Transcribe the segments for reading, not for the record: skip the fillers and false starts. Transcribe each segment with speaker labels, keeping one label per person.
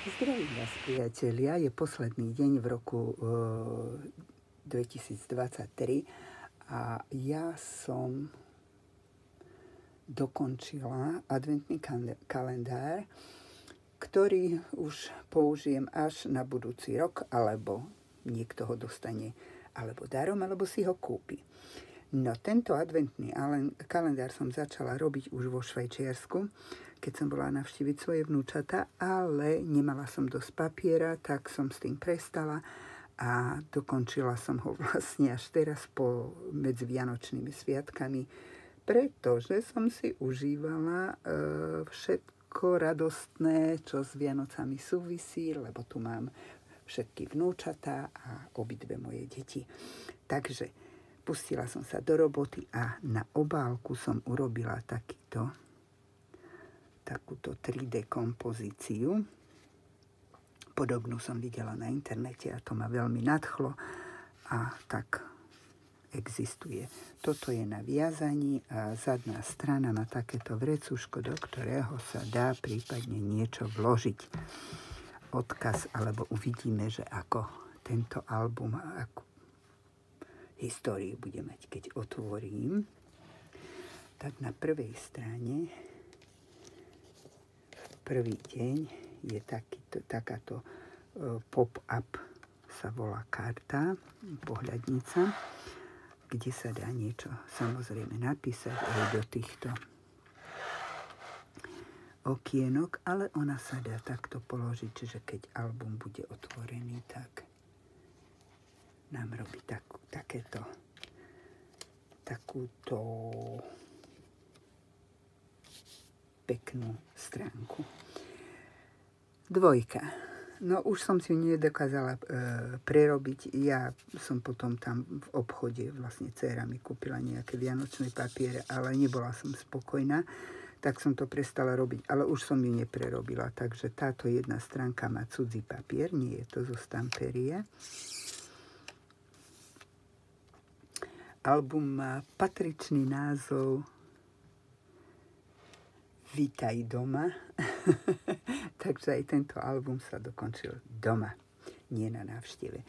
Speaker 1: Zdravím vás, priatelia. Je posledný deň v roku 2023 a ja som dokončila adventný kalendár, ktorý už použijem až na budúci rok, alebo niekto ho dostane alebo darom, alebo si ho kúpi. No, tento adventný kalendár som začala robiť už vo Švajčiarsku, keď som bola navštíviť svoje vnúčata, ale nemala som dosť papiera, tak som s tým prestala a dokončila som ho vlastne až teraz medzi Vianočnými sviatkami, pretože som si užívala všetko radostné, čo s Vianocami súvisí, lebo tu mám všetky vnúčatá a obidve moje deti. Takže pustila som sa do roboty a na obálku som urobila takúto 3D kompozíciu. Podobnú som videla na internete a to ma veľmi nadchlo a tak existuje. Toto je na viazaní a zadná strana má takéto vrecuško, do ktorého sa dá prípadne niečo vložiť. Odkaz, alebo uvidíme, že ako tento album, akú históriu bude mať, keď otvorím. Tak na prvej strane prvý deň je takáto pop-up, sa volá karta, pohľadnica, kde sa dá niečo samozrejme napísať aj do týchto okienok, ale ona sa dá takto položiť, čiže keď album bude otvorený, tak nám robí takúto peknú stránku. Dvojka. No už som si nedokázala prerobiť. Ja som potom tam v obchode, vlastne dcéra mi kúpila nejaké vianočné papiere, ale nebola som spokojná, tak som to prestala robiť, ale už som ju neprerobila. Takže táto jedna stránka má cudzí papier, nie je to zo stamperie. Album má patričný názov Vítaj doma. Takže aj tento album sa dokončil doma, nie na návšteve.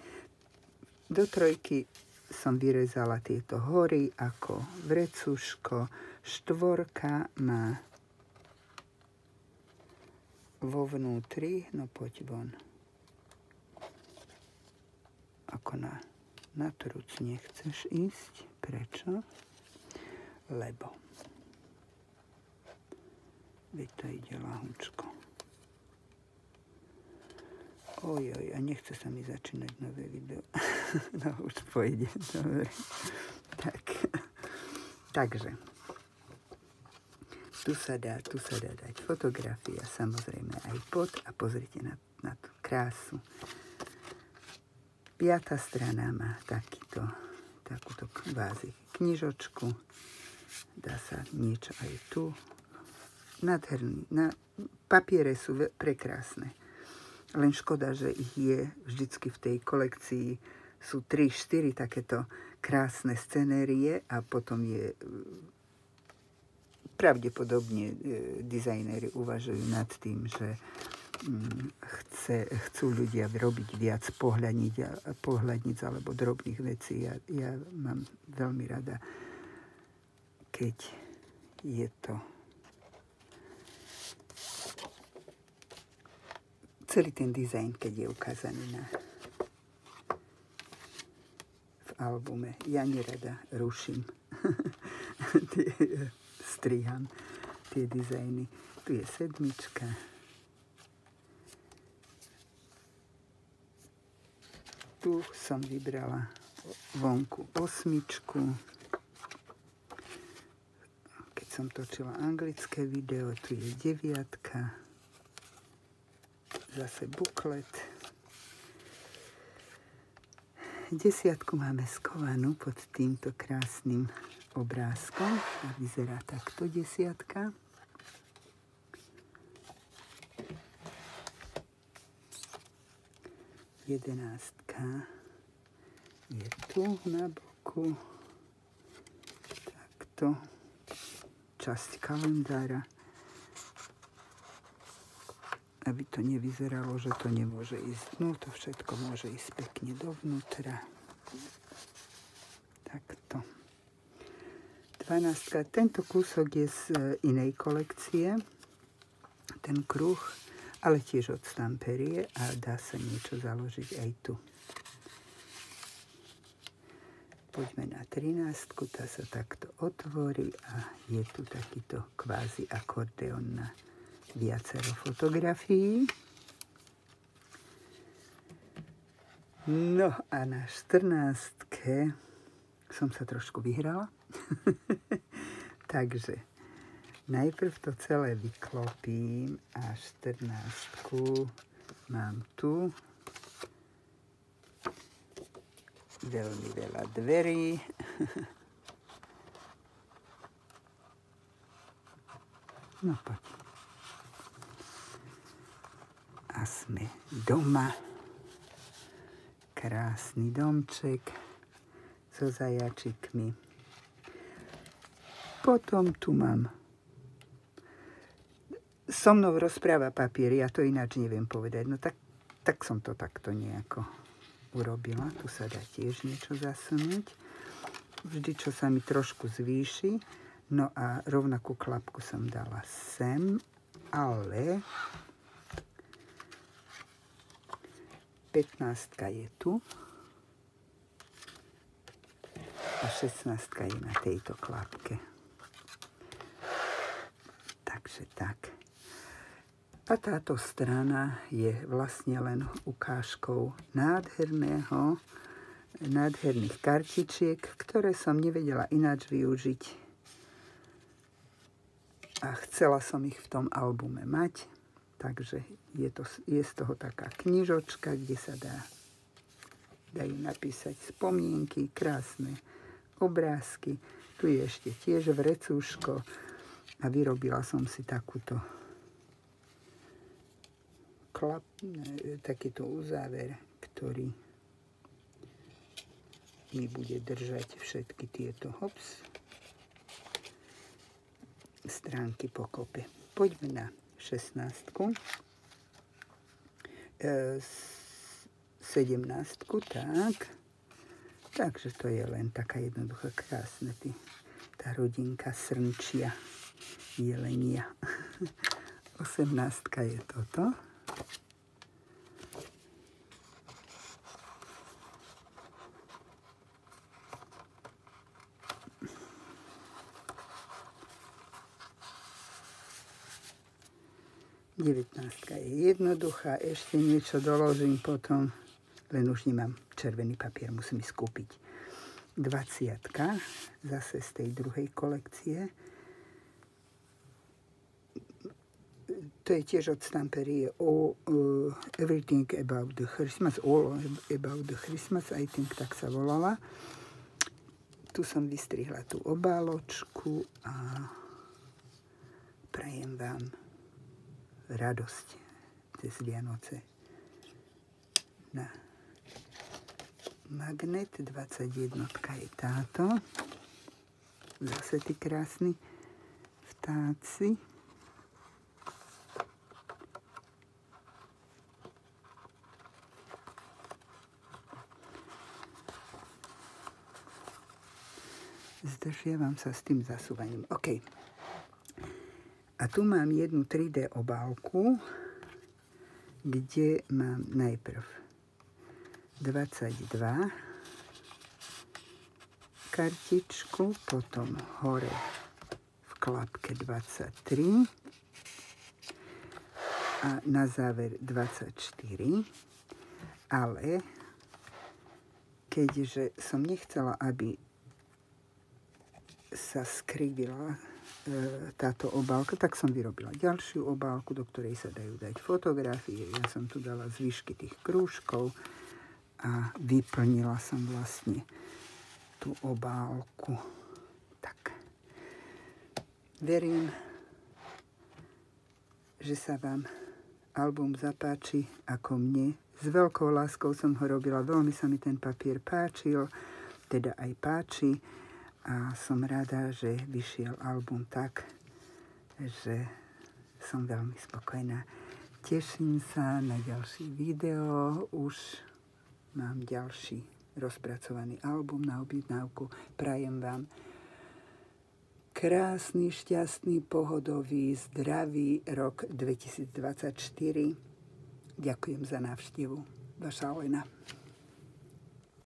Speaker 1: Do trojky som vyrezala tieto hory ako vrecuško. Štvorka má vo vnútri, no poď von, ako na truc nechceš ísť. Prečo? Lebo veď to ide ľahúčko. Ojoj, a nechce sa mi začínať nové video. No už pôjde, dobre. Takže, tu sa dá dať fotografia, samozrejme aj pod a pozrite na tú krásu. 5. strana má takúto kvázi knižočku. Dá sa niečo aj tu. Nádherný. Papiere sú prekrásne. Len škoda, že ich je vždycky v tej kolekcii. Sú 3-4 takéto krásne scenérie a potom je pravdepodobne dizajnéri uvažujú nad tým, že chcú ľudia robiť viac pohľadnic alebo drobných vecí. Ja mám veľmi rada, keď je to celý ten dizajn, keď je ukázaný v albume. Ja nerada ruším, striham tie dizajny. Tu je 7. Tu som vybrala vonku 8. Keď som točila anglické video, tu je 9. Zase buklet. 10. máme skovanú pod týmto krásnym obrázkom a vyzerá takto 10. 11. je tu na boku. Takto. Časť kalendára. aby to nevyzeralo, že to nemôže ísť dnu. To všetko môže ísť pekne dovnútra. Takto. 12. Tento kúsok je z inej kolekcie. Ten kruh, ale tiež od Stamperie a dá sa niečo založiť aj tu. Poďme na 13. Tá sa takto otvorí a je tu takýto kvázi akordeón na viacero fotografií. No a na 14. som sa trošku vyhrala. Takže najprv to celé vyklopím a 14. mám tu. Veľmi veľa dverí. No poď. A sme doma. Krásny domček so zajačikmi. Potom tu mám. So mnou rozpráva papier, ja to ináč neviem povedať. No tak som to takto nejako urobila. Tu sa dá tiež niečo zasunúť. Vždy, čo sa mi trošku zvýši. No a rovnakú klapku som dala sem, ale 15 je tu a 16 je na tejto klapke. Takže tak. A táto strana je vlastne len ukážkou nádherných kartičiek, ktoré som nevedela ináč využiť. A chcela som ich v tom albume mať. Takže je z toho taká knižočka, kde sa dajú napísať spomienky, krásne obrázky. Tu je ešte tiež vrecúško a vyrobila som si takýto uzáver, ktorý mi bude držať všetky tieto stránky pokope. Poďme na 16. 17. Tak. Takže to je len taká jednoduchá, krásna tá rodinka srnčia, jelenia. 18. je toto. Devätnástka je jednoduchá, ešte niečo doložím potom, len už nemám červený papier, musím ísť kúpiť. 20. zase z tej druhej kolekcie. To je tiež od Stamperie. Everything about the Christmas, all about the Christmas, I think tak sa volala. Tu som vystrihla tú obáločku a prajem vám radosť cez Vianoce. Na magnet 21 je táto. Zase tí krásni vtáci. Zdržiavam sa s tým zasúvaním. OK. A tu mám jednu 3D obálku, kde mám najprv 22 kartičku, potom hore v klapke 23 a na záver 24. Ale keďže som nechcela, aby sa skrivila táto obálka, tak som vyrobila ďalšiu obálku, do ktorej sa dajú dať fotografie. Ja som tu dala zvyšky tých krúžkov a vyplnila som vlastne tú obálku. Tak. Verím, že sa vám album zapáči ako mne. S veľkou láskou som ho robila, veľmi sa mi ten papier páčil, teda aj páči. A som rada, že vyšiel album tak, že som veľmi spokojná. Teším sa na ďalší video. Už mám ďalší rozpracovaný album na objednávku. Prajem vám krásny, šťastný, pohodový, zdravý rok 2024. Ďakujem za návštevu. Vaša Olena.